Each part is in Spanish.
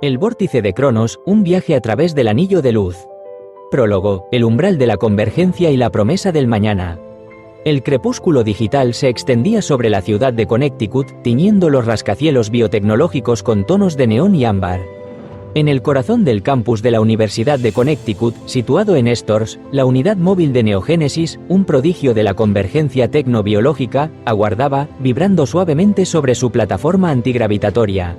El vórtice de Cronos, un viaje a través del anillo de luz. Prólogo, el umbral de la convergencia y la promesa del mañana. El crepúsculo digital se extendía sobre la ciudad de Connecticut, tiñendo los rascacielos biotecnológicos con tonos de neón y ámbar. En el corazón del campus de la Universidad de Connecticut, situado en Stores, la unidad móvil de Neogénesis, un prodigio de la convergencia tecnobiológica, aguardaba, vibrando suavemente sobre su plataforma antigravitatoria.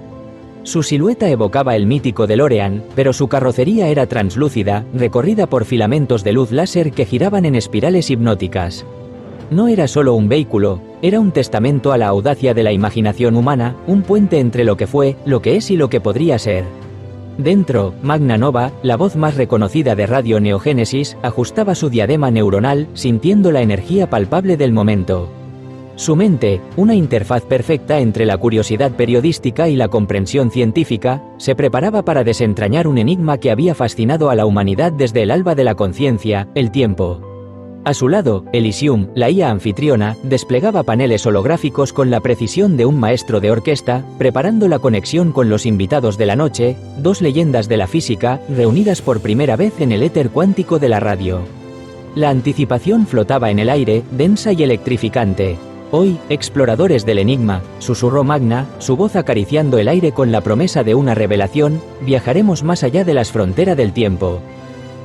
Su silueta evocaba el mítico DeLorean, pero su carrocería era translúcida, recorrida por filamentos de luz láser que giraban en espirales hipnóticas. No era solo un vehículo, era un testamento a la audacia de la imaginación humana, un puente entre lo que fue, lo que es y lo que podría ser. Dentro, Magna Nova, la voz más reconocida de Radio Neogénesis, ajustaba su diadema neuronal, sintiendo la energía palpable del momento. Su mente, una interfaz perfecta entre la curiosidad periodística y la comprensión científica, se preparaba para desentrañar un enigma que había fascinado a la humanidad desde el alba de la conciencia, el tiempo. A su lado, Elysium, la IA anfitriona, desplegaba paneles holográficos con la precisión de un maestro de orquesta, preparando la conexión con los invitados de la noche, dos leyendas de la física, reunidas por primera vez en el éter cuántico de la radio. La anticipación flotaba en el aire, densa y electrificante. Hoy, exploradores del enigma, susurró Magna, su voz acariciando el aire con la promesa de una revelación, viajaremos más allá de las fronteras del tiempo.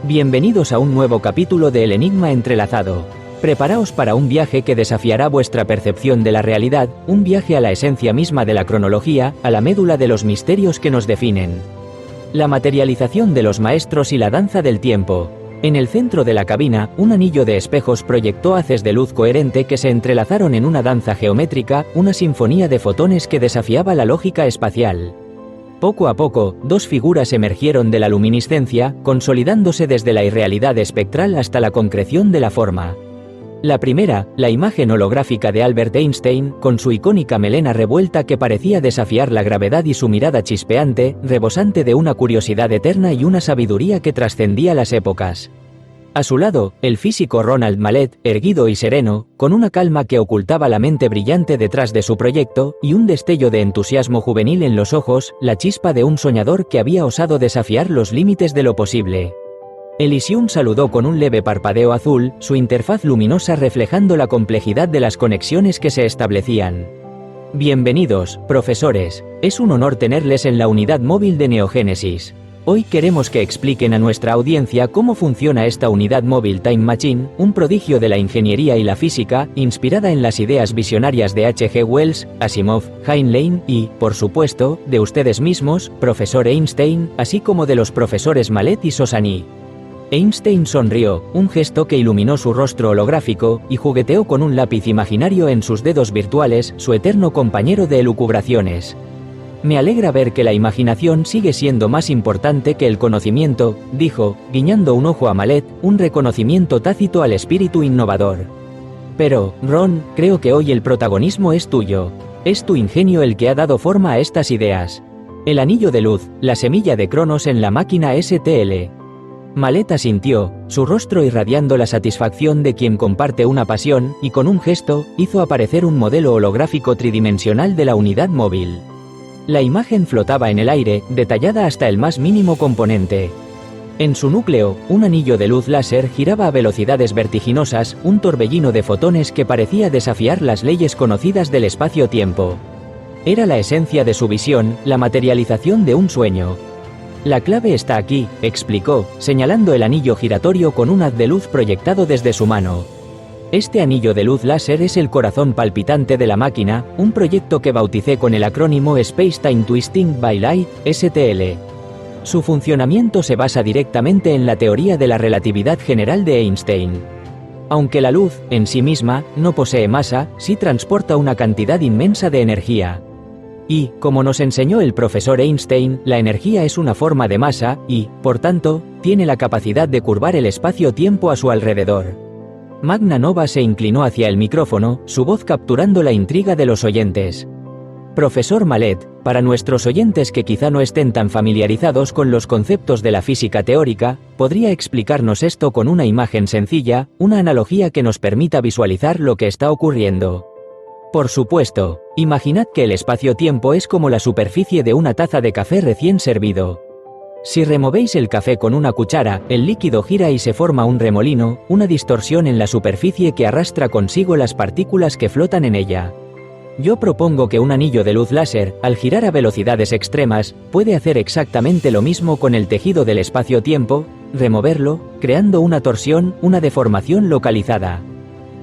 Bienvenidos a un nuevo capítulo de El Enigma Entrelazado. Preparaos para un viaje que desafiará vuestra percepción de la realidad, un viaje a la esencia misma de la cronología, a la médula de los misterios que nos definen. La materialización de los maestros y la danza del tiempo. En el centro de la cabina, un anillo de espejos proyectó haces de luz coherente que se entrelazaron en una danza geométrica, una sinfonía de fotones que desafiaba la lógica espacial. Poco a poco, dos figuras emergieron de la luminiscencia, consolidándose desde la irrealidad espectral hasta la concreción de la forma. La primera, la imagen holográfica de Albert Einstein, con su icónica melena revuelta que parecía desafiar la gravedad y su mirada chispeante, rebosante de una curiosidad eterna y una sabiduría que trascendía las épocas. A su lado, el físico Ronald Mallet, erguido y sereno, con una calma que ocultaba la mente brillante detrás de su proyecto, y un destello de entusiasmo juvenil en los ojos, la chispa de un soñador que había osado desafiar los límites de lo posible. Elysium saludó con un leve parpadeo azul, su interfaz luminosa reflejando la complejidad de las conexiones que se establecían. Bienvenidos, profesores, es un honor tenerles en la unidad móvil de Neogénesis. Hoy queremos que expliquen a nuestra audiencia cómo funciona esta unidad móvil Time Machine, un prodigio de la ingeniería y la física, inspirada en las ideas visionarias de H.G. Wells, Asimov, Heinlein y, por supuesto, de ustedes mismos, profesor Einstein, así como de los profesores Mallet y Sosani. Einstein sonrió, un gesto que iluminó su rostro holográfico, y jugueteó con un lápiz imaginario en sus dedos virtuales, su eterno compañero de elucubraciones. Me alegra ver que la imaginación sigue siendo más importante que el conocimiento, dijo, guiñando un ojo a Mallet, un reconocimiento tácito al espíritu innovador. Pero, Ron, creo que hoy el protagonismo es tuyo. Es tu ingenio el que ha dado forma a estas ideas. El anillo de luz, la semilla de Cronos en la máquina STL. Mallet asintió, su rostro irradiando la satisfacción de quien comparte una pasión, y con un gesto, hizo aparecer un modelo holográfico tridimensional de la unidad móvil. La imagen flotaba en el aire, detallada hasta el más mínimo componente. En su núcleo, un anillo de luz láser giraba a velocidades vertiginosas, un torbellino de fotones que parecía desafiar las leyes conocidas del espacio-tiempo. Era la esencia de su visión, la materialización de un sueño. La clave está aquí, explicó, señalando el anillo giratorio con un haz de luz proyectado desde su mano. Este anillo de luz láser es el corazón palpitante de la máquina, un proyecto que bauticé con el acrónimo Space Time Twisting by Light, STL. Su funcionamiento se basa directamente en la teoría de la relatividad general de Einstein. Aunque la luz, en sí misma, no posee masa, sí transporta una cantidad inmensa de energía. Y, como nos enseñó el profesor Einstein, la energía es una forma de masa, y, por tanto, tiene la capacidad de curvar el espacio-tiempo a su alrededor. Magna Nova se inclinó hacia el micrófono, su voz capturando la intriga de los oyentes. Profesor Mallet, para nuestros oyentes que quizá no estén tan familiarizados con los conceptos de la física teórica, ¿podría explicarnos esto con una imagen sencilla, una analogía que nos permita visualizar lo que está ocurriendo? Por supuesto, imaginad que el espacio-tiempo es como la superficie de una taza de café recién servido. Si removéis el café con una cuchara, el líquido gira y se forma un remolino, una distorsión en la superficie que arrastra consigo las partículas que flotan en ella. Yo propongo que un anillo de luz láser, al girar a velocidades extremas, puede hacer exactamente lo mismo con el tejido del espacio-tiempo, removerlo, creando una torsión, una deformación localizada.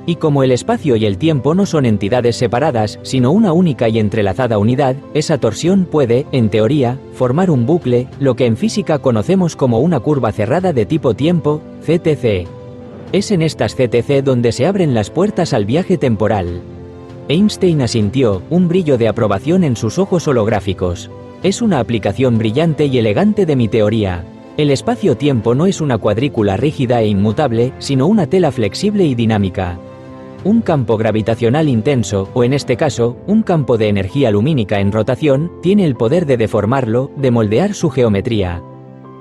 Y como el espacio y el tiempo no son entidades separadas, sino una única y entrelazada unidad, esa torsión puede, en teoría, formar un bucle, lo que en física conocemos como una curva cerrada de tipo tiempo, CTC. Es en estas CTC donde se abren las puertas al viaje temporal. Einstein asintió, un brillo de aprobación en sus ojos holográficos. Es una aplicación brillante y elegante de mi teoría. El espacio-tiempo no es una cuadrícula rígida e inmutable, sino una tela flexible y dinámica. Un campo gravitacional intenso, o en este caso, un campo de energía lumínica en rotación, tiene el poder de deformarlo, de moldear su geometría.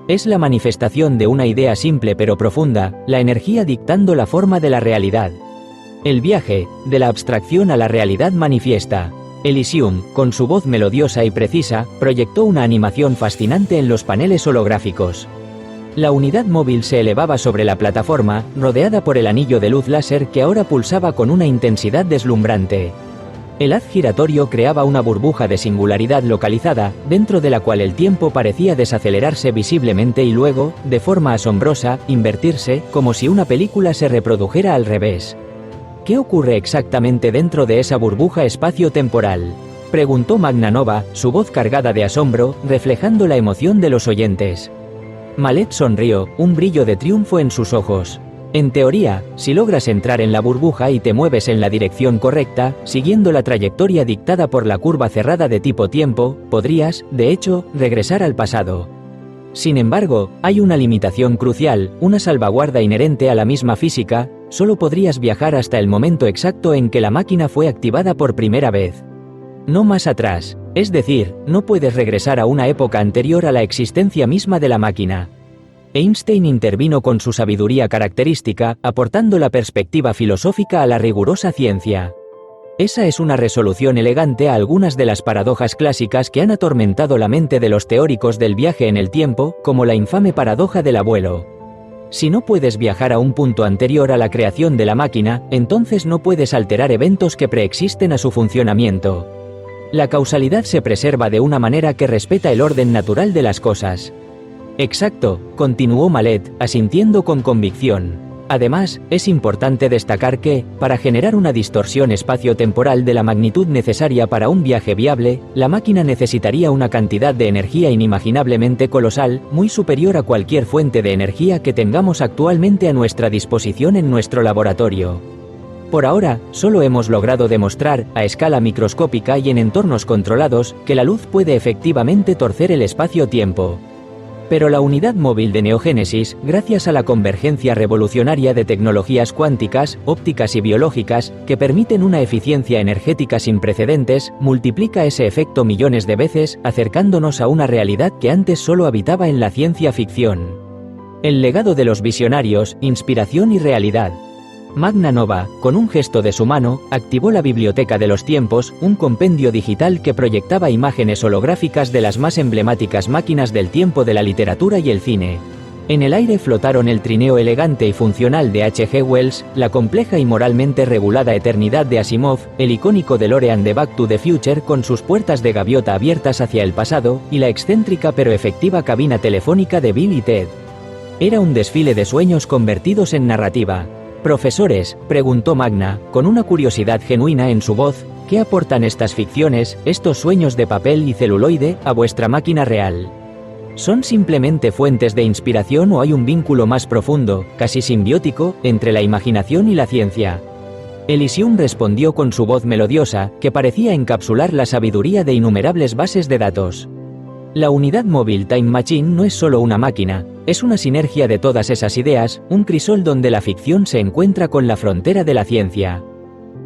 Es la manifestación de una idea simple pero profunda, la energía dictando la forma de la realidad. El viaje, de la abstracción a la realidad manifiesta. Elysium, con su voz melodiosa y precisa, proyectó una animación fascinante en los paneles holográficos. La unidad móvil se elevaba sobre la plataforma, rodeada por el anillo de luz láser que ahora pulsaba con una intensidad deslumbrante. El haz giratorio creaba una burbuja de singularidad localizada, dentro de la cual el tiempo parecía desacelerarse visiblemente y luego, de forma asombrosa, invertirse, como si una película se reprodujera al revés. ¿Qué ocurre exactamente dentro de esa burbuja espacio-temporal?, preguntó Magna Nova, su voz cargada de asombro, reflejando la emoción de los oyentes. Malet sonrió, un brillo de triunfo en sus ojos. En teoría, si logras entrar en la burbuja y te mueves en la dirección correcta, siguiendo la trayectoria dictada por la curva cerrada de tipo tiempo, podrías, de hecho, regresar al pasado. Sin embargo, hay una limitación crucial, una salvaguarda inherente a la misma física: solo podrías viajar hasta el momento exacto en que la máquina fue activada por primera vez. No más atrás. Es decir, no puedes regresar a una época anterior a la existencia misma de la máquina. Einstein intervino con su sabiduría característica, aportando la perspectiva filosófica a la rigurosa ciencia. Esa es una resolución elegante a algunas de las paradojas clásicas que han atormentado la mente de los teóricos del viaje en el tiempo, como la infame paradoja del abuelo. Si no puedes viajar a un punto anterior a la creación de la máquina, entonces no puedes alterar eventos que preexisten a su funcionamiento. La causalidad se preserva de una manera que respeta el orden natural de las cosas. Exacto, continuó Malet, asintiendo con convicción. Además, es importante destacar que, para generar una distorsión espacio-temporal de la magnitud necesaria para un viaje viable, la máquina necesitaría una cantidad de energía inimaginablemente colosal, muy superior a cualquier fuente de energía que tengamos actualmente a nuestra disposición en nuestro laboratorio. Por ahora, solo hemos logrado demostrar, a escala microscópica y en entornos controlados, que la luz puede efectivamente torcer el espacio-tiempo. Pero la unidad móvil de Neogénesis, gracias a la convergencia revolucionaria de tecnologías cuánticas, ópticas y biológicas, que permiten una eficiencia energética sin precedentes, multiplica ese efecto millones de veces, acercándonos a una realidad que antes solo habitaba en la ciencia ficción. El legado de los visionarios, inspiración y realidad. Magna Nova, con un gesto de su mano, activó la Biblioteca de los Tiempos, un compendio digital que proyectaba imágenes holográficas de las más emblemáticas máquinas del tiempo de la literatura y el cine. En el aire flotaron el trineo elegante y funcional de H.G. Wells, la compleja y moralmente regulada eternidad de Asimov, el icónico DeLorean de Back to the Future con sus puertas de gaviota abiertas hacia el pasado, y la excéntrica pero efectiva cabina telefónica de Bill y Ted. Era un desfile de sueños convertidos en narrativa. «Profesores», preguntó Magna, con una curiosidad genuina en su voz, ¿qué aportan estas ficciones, estos sueños de papel y celuloide, a vuestra máquina real? ¿Son simplemente fuentes de inspiración o hay un vínculo más profundo, casi simbiótico, entre la imaginación y la ciencia? Elysium respondió con su voz melodiosa, que parecía encapsular la sabiduría de innumerables bases de datos. La unidad móvil Time Machine no es solo una máquina, es una sinergia de todas esas ideas, un crisol donde la ficción se encuentra con la frontera de la ciencia.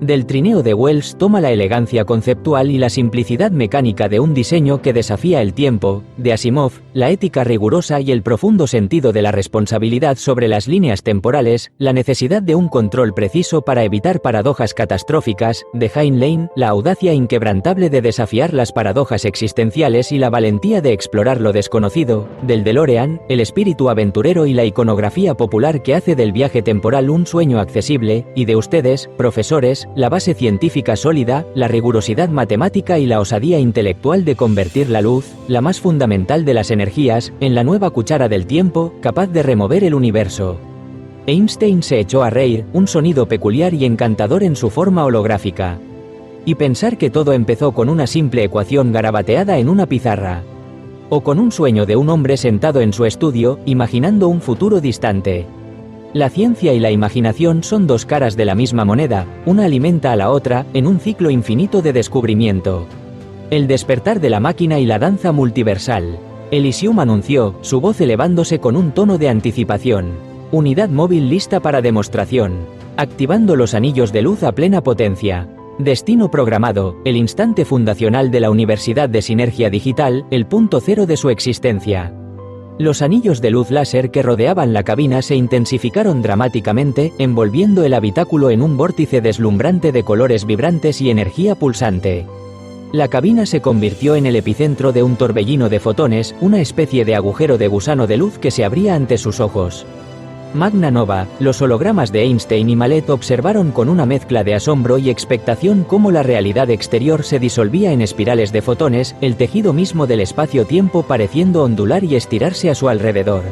Del trineo de Wells toma la elegancia conceptual y la simplicidad mecánica de un diseño que desafía el tiempo, de Asimov, la ética rigurosa y el profundo sentido de la responsabilidad sobre las líneas temporales, la necesidad de un control preciso para evitar paradojas catastróficas, de Heinlein, la audacia inquebrantable de desafiar las paradojas existenciales y la valentía de explorar lo desconocido, del DeLorean, el espíritu aventurero y la iconografía popular que hace del viaje temporal un sueño accesible, y de ustedes, profesores, la base científica sólida, la rigurosidad matemática y la osadía intelectual de convertir la luz, la más fundamental de las energías, en la nueva cuchara del tiempo, capaz de remover el universo. Einstein se echó a reír, un sonido peculiar y encantador en su forma holográfica. Y pensar que todo empezó con una simple ecuación garabateada en una pizarra. O con un sueño de un hombre sentado en su estudio, imaginando un futuro distante. La ciencia y la imaginación son dos caras de la misma moneda, una alimenta a la otra, en un ciclo infinito de descubrimiento. El despertar de la máquina y la danza multiversal. Elysium anunció, su voz elevándose con un tono de anticipación. Unidad móvil lista para demostración. Activando los anillos de luz a plena potencia. Destino programado, el instante fundacional de la Universidad de Sinergia Digital, el punto cero de su existencia. Los anillos de luz láser que rodeaban la cabina se intensificaron dramáticamente, envolviendo el habitáculo en un vórtice deslumbrante de colores vibrantes y energía pulsante. La cabina se convirtió en el epicentro de un torbellino de fotones, una especie de agujero de gusano de luz que se abría ante sus ojos. Magna Nova, los hologramas de Einstein y Mallet observaron con una mezcla de asombro y expectación cómo la realidad exterior se disolvía en espirales de fotones, el tejido mismo del espacio-tiempo pareciendo ondular y estirarse a su alrededor.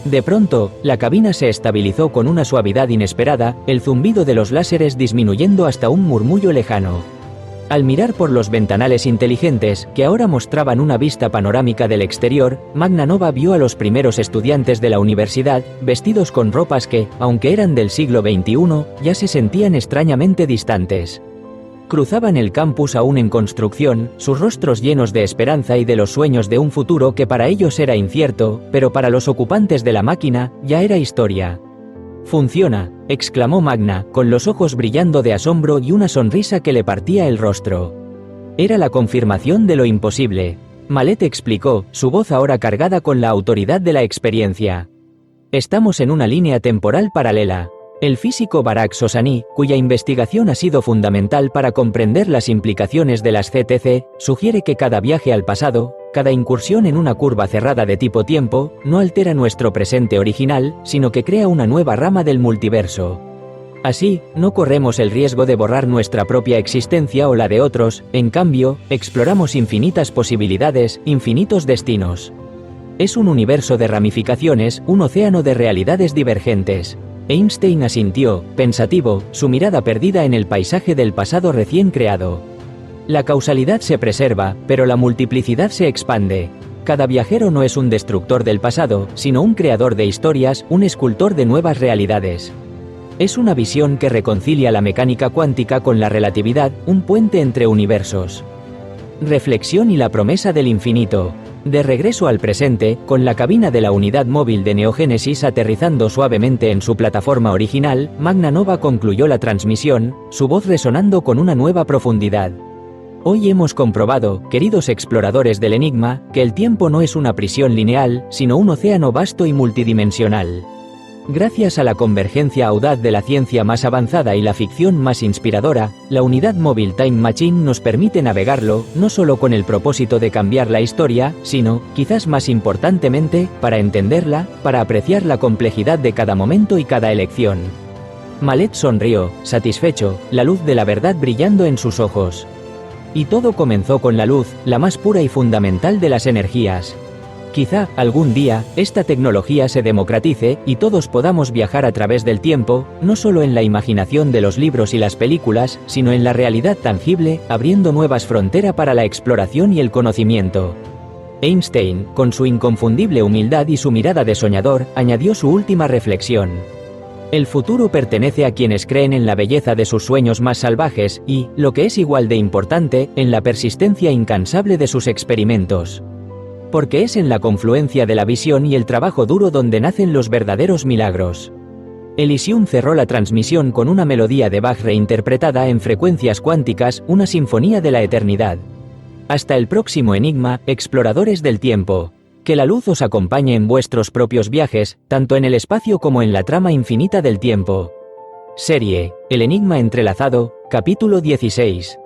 De pronto, la cabina se estabilizó con una suavidad inesperada, el zumbido de los láseres disminuyendo hasta un murmullo lejano. Al mirar por los ventanales inteligentes, que ahora mostraban una vista panorámica del exterior, Magna Nova vio a los primeros estudiantes de la universidad, vestidos con ropas que, aunque eran del siglo XXI, ya se sentían extrañamente distantes. Cruzaban el campus aún en construcción, sus rostros llenos de esperanza y de los sueños de un futuro que para ellos era incierto, pero para los ocupantes de la máquina, ya era historia. «Funciona», exclamó Magna, con los ojos brillando de asombro y una sonrisa que le partía el rostro. Era la confirmación de lo imposible. Mallet explicó, su voz ahora cargada con la autoridad de la experiencia. «Estamos en una línea temporal paralela». El físico Barak Sosani, cuya investigación ha sido fundamental para comprender las implicaciones de las CTC, sugiere que cada viaje al pasado, cada incursión en una curva cerrada de tipo tiempo, no altera nuestro presente original, sino que crea una nueva rama del multiverso. Así, no corremos el riesgo de borrar nuestra propia existencia o la de otros, en cambio, exploramos infinitas posibilidades, infinitos destinos. Es un universo de ramificaciones, un océano de realidades divergentes. Einstein asintió, pensativo, su mirada perdida en el paisaje del pasado recién creado. La causalidad se preserva, pero la multiplicidad se expande. Cada viajero no es un destructor del pasado, sino un creador de historias, un escultor de nuevas realidades. Es una visión que reconcilia la mecánica cuántica con la relatividad, un puente entre universos. Reflexión y la promesa del infinito. De regreso al presente, con la cabina de la unidad móvil de Neogénesis aterrizando suavemente en su plataforma original, Magna Nova concluyó la transmisión, su voz resonando con una nueva profundidad. Hoy hemos comprobado, queridos exploradores del enigma, que el tiempo no es una prisión lineal, sino un océano vasto y multidimensional. Gracias a la convergencia audaz de la ciencia más avanzada y la ficción más inspiradora, la unidad móvil Time Machine nos permite navegarlo, no solo con el propósito de cambiar la historia, sino, quizás más importantemente, para entenderla, para apreciar la complejidad de cada momento y cada elección. Mallet sonrió, satisfecho, la luz de la verdad brillando en sus ojos. Y todo comenzó con la luz, la más pura y fundamental de las energías. Quizá, algún día, esta tecnología se democratice y todos podamos viajar a través del tiempo, no solo en la imaginación de los libros y las películas, sino en la realidad tangible, abriendo nuevas fronteras para la exploración y el conocimiento. Einstein, con su inconfundible humildad y su mirada de soñador, añadió su última reflexión. El futuro pertenece a quienes creen en la belleza de sus sueños más salvajes y, lo que es igual de importante, en la persistencia incansable de sus experimentos. Porque es en la confluencia de la visión y el trabajo duro donde nacen los verdaderos milagros. Elysium cerró la transmisión con una melodía de Bach reinterpretada en frecuencias cuánticas, una sinfonía de la eternidad. Hasta el próximo enigma, exploradores del tiempo. Que la luz os acompañe en vuestros propios viajes, tanto en el espacio como en la trama infinita del tiempo. Serie, El enigma entrelazado, capítulo 16.